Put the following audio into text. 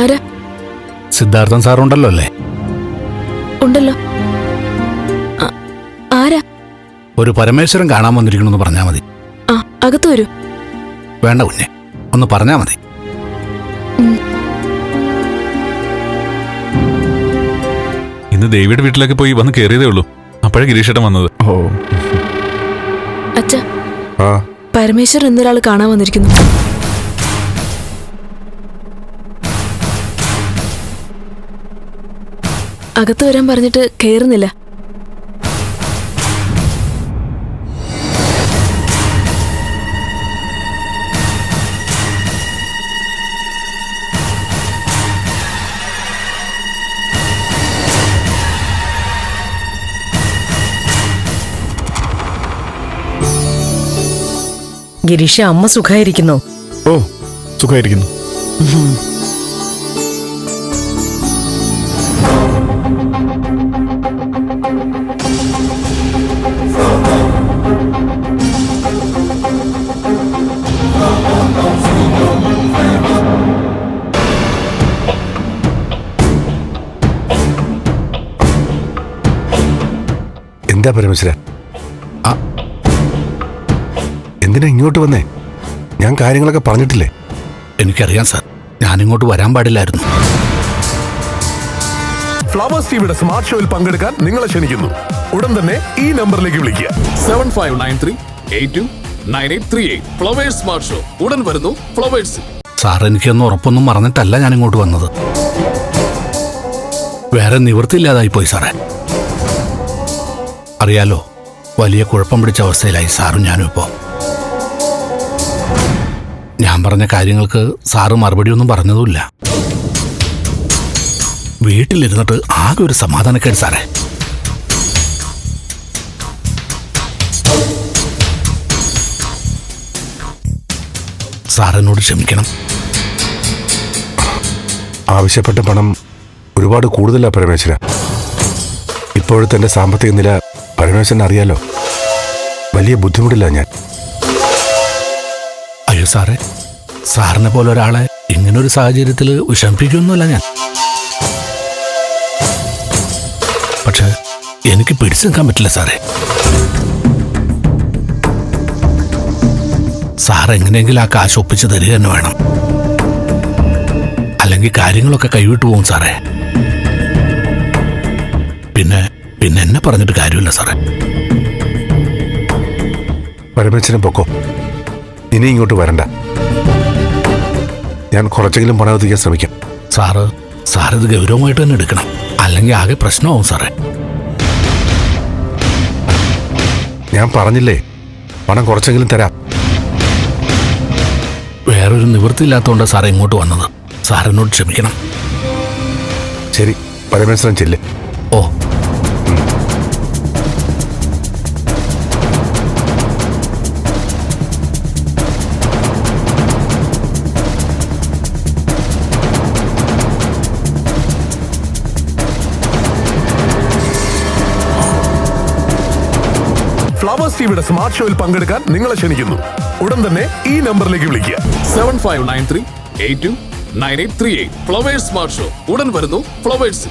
ആരാ? സിദ്ധാർത്ഥൻ സാറുണ്ടല്ലോ അല്ലേ? ഉണ്ടല്ലോ. ആരാ? ഒരു പരമേശ്വരൻ കാണാൻ വന്നിരിക്കണമെന്ന് പറഞ്ഞാൽ മതി. ആ, അകത്ത് വരൂ. വേണ്ട കുഞ്ഞെ, ഒന്ന് പറഞ്ഞാൽ മതി. ഇന്ന് ദേവിയുടെ വീട്ടിലേക്ക് പോയി വന്ന് കയറിയതേ ഉള്ളൂ. അപ്പോഴേ ഗിരീഷേട്ടൻ വന്നത്. ഓ അച്ഛാ, ആ പരമേശ്വരൻ എന്നൊരാൾ കാണാൻ വന്നിരിക്കുന്നു. അകത്ത് വരാൻ പറഞ്ഞിട്ട് കയറുന്നില്ല. ഗിരീഷ, അമ്മ സുഖായിരിക്കുന്നോ? ഓ സുഖമായിരിക്കുന്നു. എന്താ പരമേശ്വര? എന്തിനാ ഇങ്ങോട്ട് വന്നേ? ഞാൻ കാര്യങ്ങളൊക്കെ പറഞ്ഞിട്ടില്ലേ? എനിക്കറിയാം സാർ, ഞാനിങ്ങോട്ട് വരാൻ പാടില്ലായിരുന്നു. ഫ്ലവേഴ്സ് ടിവിയുടെ സ്മാർട്ട് ഷോയിൽ പങ്കെടുക്കാൻ നിങ്ങളെ ക്ഷണിക്കുന്നു. ഉടൻ തന്നെ ഈ നമ്പറിലേക്ക് വിളിക്കുക. 7593829838. ഫ്ലവേഴ്സ് സ്മാർട്ട് ഷോ ഉടൻ വരുന്നു ഫ്ലവേഴ്സ്. സാർ, എനിക്കൊന്നും ഉറപ്പൊന്നും പറഞ്ഞിട്ടല്ല ഞാനിങ്ങോട്ട് വന്നത്. വേറെ നിവൃത്തിയില്ലാതായി പോയി സാറേ. അറിയാലോ, വലിയ കുഴപ്പം പിടിച്ച അവസ്ഥയിലായി സാറും ഞാനും ഇപ്പോൾ. ഞാൻ പറഞ്ഞ കാര്യങ്ങൾക്ക് സാറ് മറുപടിയൊന്നും പറഞ്ഞതുമില്ല. വീട്ടിലിരുന്നിട്ട് ആകെ ഒരു സമാധാനക്കേട് സാറേ. സാറിനോട് ക്ഷമിക്കണം. ആവശ്യപ്പെട്ട പണം ഒരുപാട് കൂടുതലാ പരമേശ്വര. ഇപ്പോഴത്തെ എൻ്റെ സാമ്പത്തിക നില പരമേശ്വരൻ അറിയാലോ. വലിയ ബുദ്ധിമുട്ടില്ല ഞാൻ. അയ്യോ സാറേ, സാറിനെ പോലെ ഒരാളെ ഇങ്ങനൊരു സാഹചര്യത്തിൽ വിഷമിപ്പിക്കൊന്നുമല്ല ഞാൻ. പക്ഷെ എനിക്ക് പിടിച്ചു നിൽക്കാൻ പറ്റില്ല സാറേ. സാർ എങ്ങനെയെങ്കിലും ആ കാശ് ഒപ്പിച്ച് തരിക തന്നെ വേണം. അല്ലെങ്കിൽ കാര്യങ്ങളൊക്കെ കൈവിട്ടു പോകും സാറേ. പിന്നെ എന്നെ പറഞ്ഞിട്ട് കാര്യമില്ല സാറേ. പരമേശ്വരൻ പൊക്കോ, ഇനി ഇങ്ങോട്ട് വരണ്ട. ഞാൻ കുറച്ചെങ്കിലും പണം എത്തിക്കാൻ ശ്രമിക്കാം. സാറിത് ഗൗരവമായിട്ട് തന്നെ എടുക്കണം, അല്ലെങ്കിൽ ആകെ പ്രശ്നമാവും സാറേ. ഞാൻ പറഞ്ഞില്ലേ, പണം കുറച്ചെങ്കിലും തരാം. വേറൊരു നിവൃത്തിയില്ലാത്തതുകൊണ്ട് സാറേ ഇങ്ങോട്ട് വന്നത്. സാറിനോട് ക്ഷമിക്കണം. ശരി, പരമേശ്വരൻ ചെല്ല്. ഓ, ഫ്ലവേഴ്സ് ടിവിയുടെ സ്മാർട്ട് ഷോയിൽ പങ്കെടുക്കാൻ നിങ്ങളെ ക്ഷണിക്കുന്നു. ഉടൻ തന്നെ ഈ നമ്പറിലേക്ക് വിളിക്കുക. 7593829838. ഫ്ലവേഴ്സ് സ്മാർട്ട് ഷോ ഉടൻ വരുന്നു ഫ്ലവേഴ്സ്.